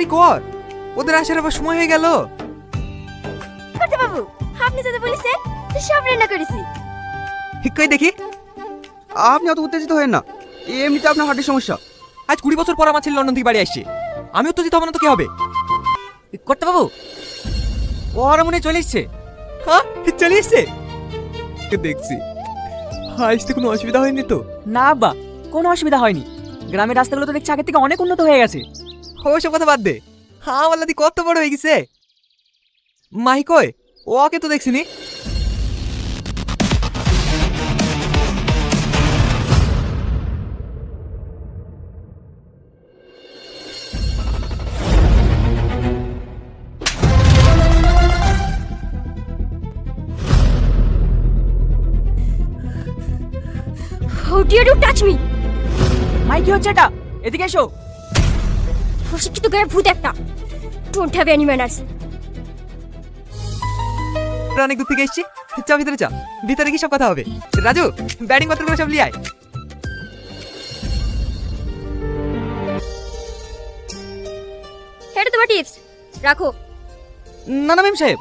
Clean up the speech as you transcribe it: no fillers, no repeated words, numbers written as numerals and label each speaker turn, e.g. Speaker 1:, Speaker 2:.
Speaker 1: তাড়াতাড়ি কর, ওদের আসার আবার সময় হয়ে গেল।
Speaker 2: করতে বাবু, আপনি যদি বলেছেন সব রান্না করেছি।
Speaker 1: কই দেখি।
Speaker 3: আপনি অত উত্তেজিত হয়েন না, এমনিতে আপনার হার্টের সমস্যা।
Speaker 1: আজ 20 বছর পর আমার ছেলে লন্ডন থেকে বাড়ি আসছে, আমি উত্তেজিত হব না তো কি হবে? করতে বাবু, ওরা মনে হয় চলে এসছে। হ্যাঁ, চলে এসছে দেখছি। আসতে কোনো অসুবিধা হয়নি তো?
Speaker 4: না আব্বা, কোনো অসুবিধা হয়নি। গ্রামের রাস্তাগুলো তো দেখছি আগের থেকে অনেক উন্নত হয়ে গেছে।
Speaker 1: ওসব কথা বাদ দে, হ্যাঁ আমার লাদি কত বড় হয়ে গেছে। মাহি কই? ওকে তো দেখছিনি।
Speaker 2: How dare you touch me?
Speaker 4: মাই কি হচ্ছে এটা? এদিকে এসো।
Speaker 2: অশিক্ষিত গায়ে ভূত একটা। Don't have any manners.
Speaker 1: অনেক দূর থেকে এসছি, চা ভিতরে চা, ভিতরে কি সব কথা হবে। রাজু, ব্যাটিং পত্রগুলো সব লিয়ে আয়।
Speaker 2: এটা তোমার টিপস, রাখো।
Speaker 1: না না মেম সাহেব,